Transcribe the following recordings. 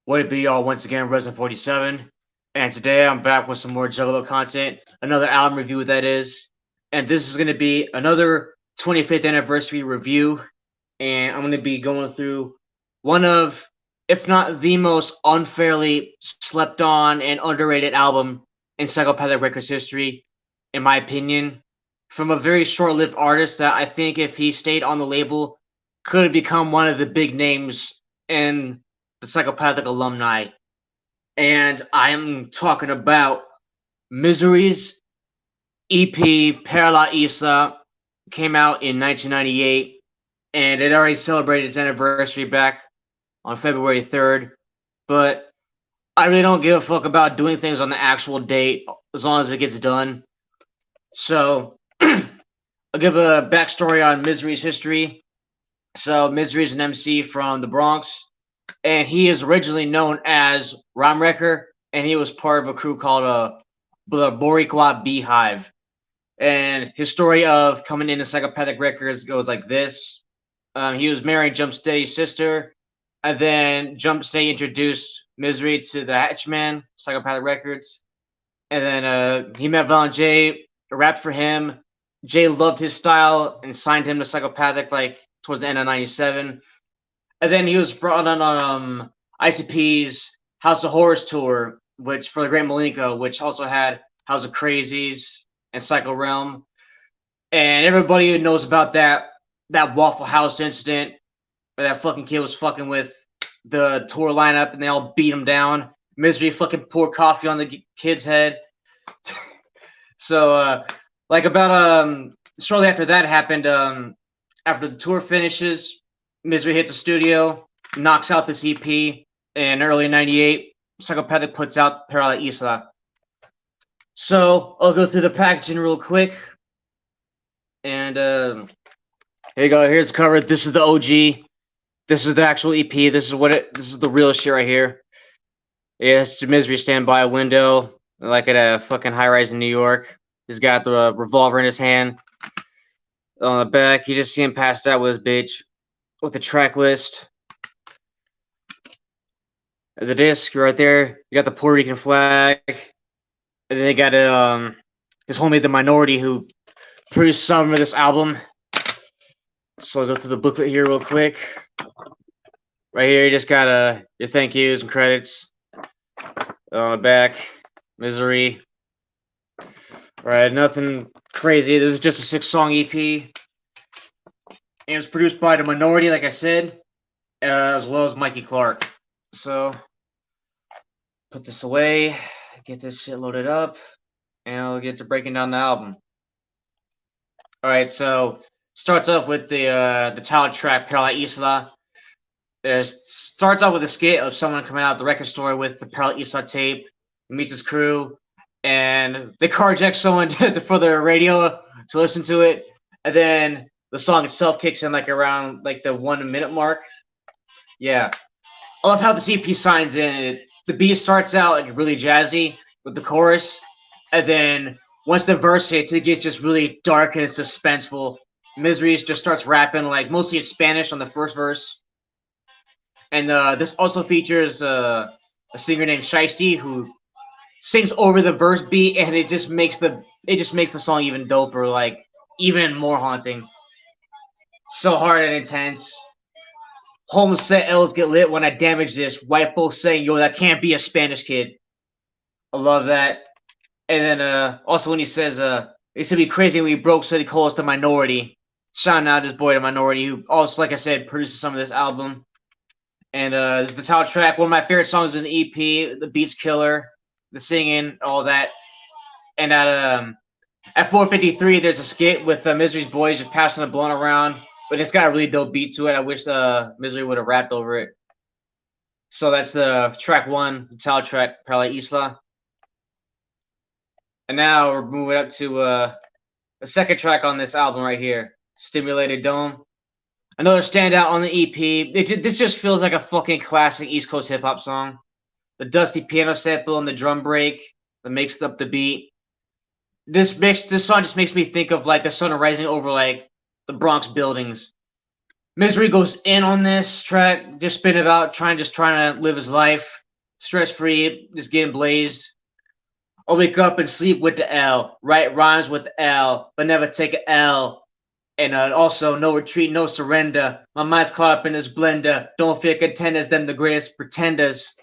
What it be, y'all? Once again, Rezin 47, and today I'm back with some more Juggalo content, another album review that is, and this is going to be another 25th anniversary review, and I'm going to be going through one of, if not the most unfairly slept on and underrated album in Psychopathic Records history, in my opinion, from a very short-lived artist that I think if he stayed on the label could have become one of the big names in the Psychopathic alumni. And I'm talking about Myzery's EP Para La Isla came out in 1998, and it already celebrated its anniversary back on February 3rd. But I really don't give a fuck about doing things on the actual date as long as it gets done. So I'll give a backstory on Myzery's history. So Myzery is an MC from the Bronx, and he is originally known as Rhyme Wrecker, and he was part of a crew called the Boricua Beehive. And his story of coming into Psychopathic Records goes like this. He was marrying Jump Steady's sister, and then Jump Steady introduced Myzery to the Hatchman, Psychopathic Records. And then he met Violent J, rapped for him. Jay loved his style and signed him to Psychopathic like towards the end of 97. And then he was brought on ICP's House of Horrors tour, which for the Great Malenko, which also had House of Crazies and Psycho Realm. And everybody knows about that Waffle House incident where that fucking kid was fucking with the tour lineup and they all beat him down. Myzery fucking poured coffee on the kid's head. So like about shortly after that happened, after the tour finishes, Myzery hits the studio, knocks out this EP, and early in 98, Psychopathic puts out Para La Isla. So I'll go through the packaging real quick. And here you go. Here's the cover. This is the OG. This is the actual EP. This is the real shit right here. Yeah, it's Myzery standing by a window, like at a fucking high-rise in New York. He's got the revolver in his hand. On the back, you just see him passed out with his bitch, with the track list. The disc right there. You got the Puerto Rican flag. And then they got his homie, The Minority, who produced some of this album. So I'll go through the booklet here real quick. Right here, you just got your thank yous and credits. On the back, Myzery. Right, nothing crazy. This is just a 6-song EP. And it was produced by The Minority, like I said, as well as Mikey Clark. So, put this away, get this shit loaded up, and I'll get to breaking down the album. Alright, so, starts off with the title track, Para La Isla. It starts off with a skit of someone coming out of the record store with the Para La Isla tape, meets his crew, and they carjack someone for their radio to listen to it, and then the song itself kicks in like around like the 1 minute mark. Yeah, I love how this EP signs in. The beat starts out like really jazzy with the chorus, and then once the verse hits, it gets just really dark and it's suspenseful. Myzery just starts rapping like mostly in Spanish on the first verse, and this also features a singer named Shiesty who sings over the verse beat, and it just makes the song even doper, like even more haunting. So hard and intense. Holmes said L's get lit when I damage this. White folks saying, yo, that can't be a Spanish kid. I love that. And then also when he says it should be crazy when we broke, so he calls us The Minority. Shouting out his boy The Minority, who also, like I said, produces some of this album. And this is the title track, one of my favorite songs in the EP. The beat's killer. The singing, all that. And at 4:53, there's a skit with Myzery's boys just passing the blunt around, but it's got a really dope beat to it. I wish Myzery would have rapped over it. So that's the track 1, the title track, Para La Isla. And now we're moving up to the second track on this album right here, Stimulated Dome. Another standout on the EP. This just feels like a fucking classic East Coast hip hop song. The dusty piano sample and the drum break that makes up the beat. This song just makes me think of like the sun rising over like the Bronx buildings. Myzery goes in on this track, just spin about trying to live his life, stress free, just getting blazed. I'll wake up and sleep with the L, write rhymes with the L, but never take a L. And also, no retreat, no surrender. My mind's caught up in this blender. Don't fear contenders, them the greatest pretenders.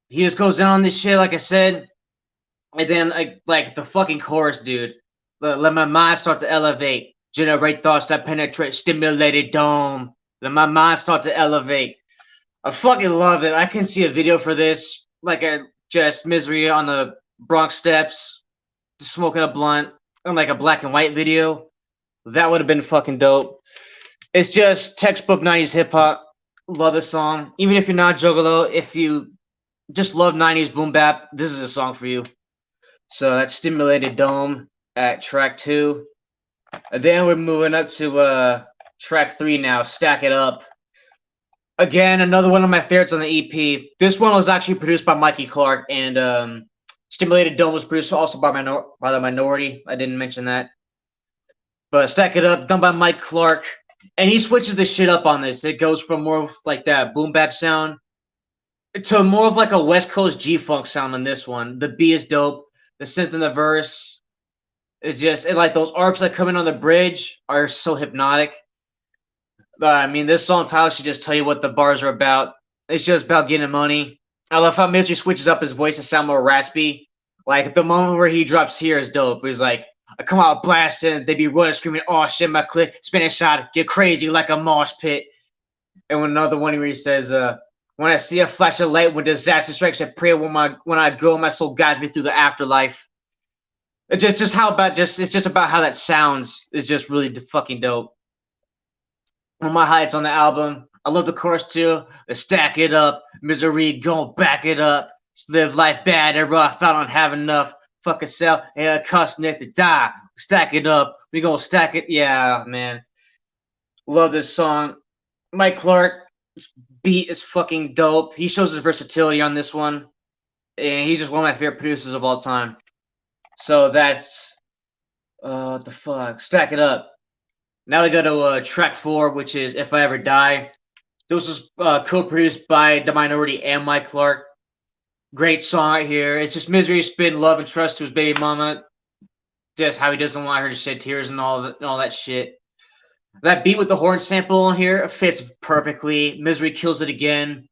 He just goes in on this shit, like I said. And then, like the fucking chorus, dude. Let my mind start to elevate. Generate thoughts that penetrate stimulated dome. Let my mind start to elevate. I fucking love it. I can see a video for this. Like, just Myzery on the Bronx steps, just smoking a blunt. On like a black and white video. That would have been fucking dope. It's just textbook 90s hip hop. Love this song. Even if you're not Juggalo, if you just love 90s boom bap, this is a song for you. So that's Stimulated Dome at track 2. And then we're moving up to track 3 now, Stack It Up. Again, another one of my favorites on the EP. This one was actually produced by Mikey Clark, and Stimulated Dome was produced also by the Minority. I didn't mention that. But Stack It Up, done by Mike Clark. And he switches the shit up on this. It goes from more of like that boom bap sound to more of like a West Coast G-Funk sound on this one. The beat is dope. The synth in the verse is just, and like those arps that come in on the bridge are so hypnotic. I mean, this song title should just tell you what the bars are about. It's just about getting money. I love how Myzery switches up his voice to sound more raspy. Like the moment where he drops here is dope. He's like, I come out blasting, they be running, screaming, oh shit, my clip, spinning shot, get crazy like a mosh pit. And when another one where he says, when I see a flash of light, when disaster strikes, I pray when I go, my soul guides me through the afterlife. It's just about how that sounds is just really fucking dope. One of my highlights on the album. I love the chorus too. The Stack It Up, Myzery, gon' back it up. Live life bad and rough, I don't have enough. Fucking sell and a cuss next to die. Stack it up. We gonna stack it. Yeah, man. Love this song. Mike Clark, this beat is fucking dope. He shows his versatility on this one. And he's just one of my favorite producers of all time. So that's what the fuck? Stack It Up. Now we go to track 4, which is If I Ever Die. This was co-produced by The Minority and Mike Clark. Great song right here. It's just Myzery spitting love and trust to his baby mama. Just how he doesn't want her to shed tears and all that shit. That beat with the horn sample on here fits perfectly. Myzery kills it again.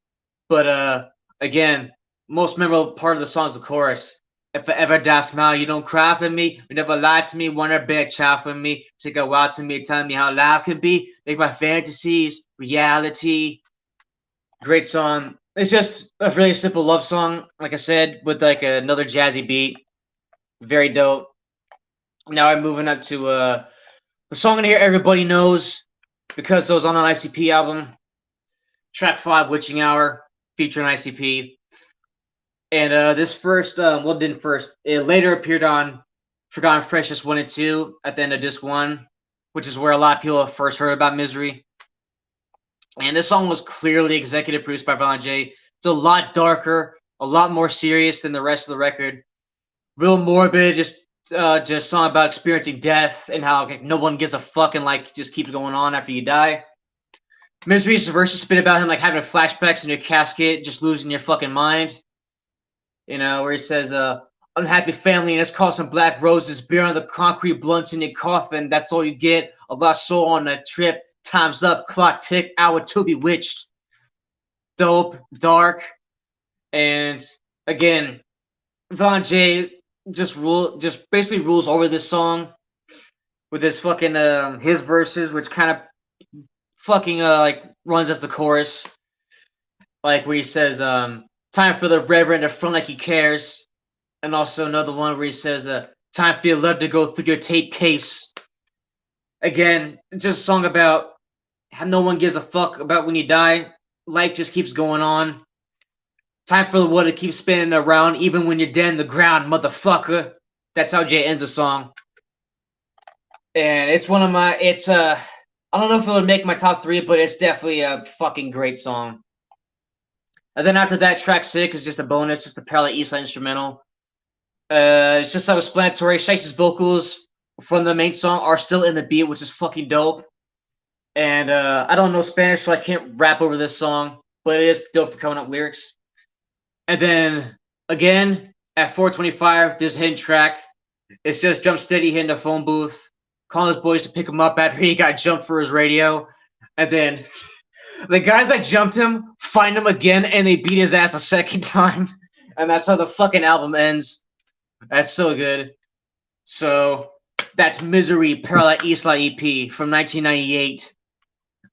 But again, most memorable part of the song is the chorus. If I ever die, smile, you don't cry for me. You never lied to me, want a bad child for me. Take a while to me, telling me how life could be. Make my fantasies reality. Great song. It's just a really simple love song, like I said, with like another jazzy beat. Very dope. Now I'm moving up to the song in here everybody knows because it was on an ICP album. Track 5, Witching Hour, featuring ICP. And this first, didn't first. It later appeared on Forgotten Freshness 1 and 2 at the end of disc 1, which is where a lot of people have first heard about Myzery. And this song was clearly executive produced by Violent J. It's a lot darker, a lot more serious than the rest of the record. Real morbid, just song about experiencing death and how like, no one gives a fuck and like just keeps going on after you die. Myzery's verses spit about him like having flashbacks in your casket, just losing your fucking mind. You know, where he says, unhappy family and it's called some black roses, beer on the concrete, blunts in your coffin. That's all you get. A lost soul on a trip. Time's up, clock tick, hour to bewitched. Dope, dark, and again, Von J just basically rules over this song with his fucking his verses, which kind of fucking like runs as the chorus, like where he says, "Time for the Reverend to front like he cares," and also another one where he says, "Time for your love to go through your tape case." Again, it's just a song about how no one gives a fuck about when you die. Life just keeps going on. Time for the water to keep spinning around, even when you're dead in the ground, motherfucker. That's how Jay ends the song. And it's one of my, I don't know if it would make my top 3, but it's definitely a fucking great song. And then after that, track 6 is just a bonus, just a Para La Isla instrumental. It's just self-explanatory. Shice's vocals from the main song are still in the beat, which is fucking dope. And I don't know Spanish, so I can't rap over this song, but it is dope for coming up lyrics. And then again at 4:25, there's a hidden track. It's just Jump Steady hitting the phone booth, calling his boys to pick him up after he got jumped for his radio. And then the guys that jumped him find him again and they beat his ass a second time. And that's how the fucking album ends. That's so good. So that's Myzery Para La Isla EP from 1998.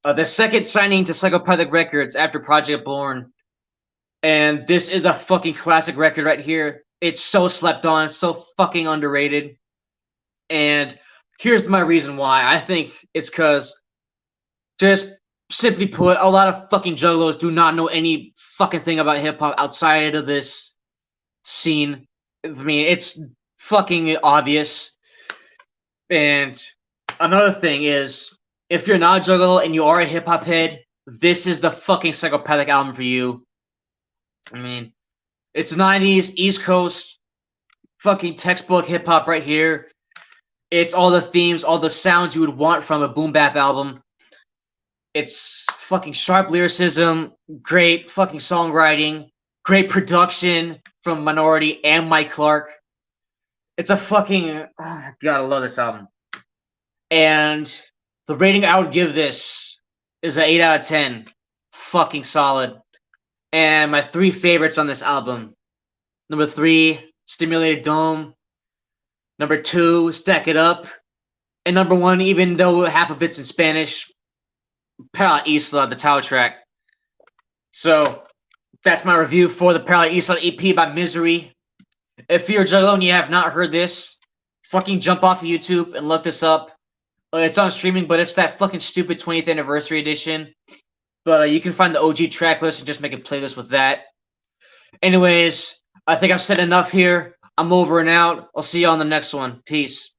The second signing to Psychopathic Records after Project Born. And this is a fucking classic record right here. It's so slept on, so fucking underrated. And here's my reason why. I think it's because, just simply put, a lot of fucking juggalos do not know any fucking thing about hip hop outside of this scene. I mean, it's fucking obvious. And another thing is, if you're not a juggalo and you are a hip hop head, this is the fucking Psychopathic album for you. I mean, it's 90s, East Coast, fucking textbook hip hop right here. It's all the themes, all the sounds you would want from a boom bap album. It's fucking sharp lyricism, great fucking songwriting, great production from Minority and Mike Clark. It's a fucking, oh my god, I love this album. And the rating I would give this is an 8 out of 10. Fucking solid. And my three favorites on this album. Number 3, Stimulated Dome. Number 2, Stack It Up. And number 1, even though half of it's in Spanish, Para La Isla, the title track. So that's my review for the Para La Isla EP by Myzery. If you're a juggalo and you have not heard this, fucking jump off of YouTube and look this up. It's on streaming, but it's that fucking stupid 20th anniversary edition. But you can find the OG track list and just make a playlist with that. Anyways, I think I've said enough here. I'm over and out. I'll see you on the next one. Peace.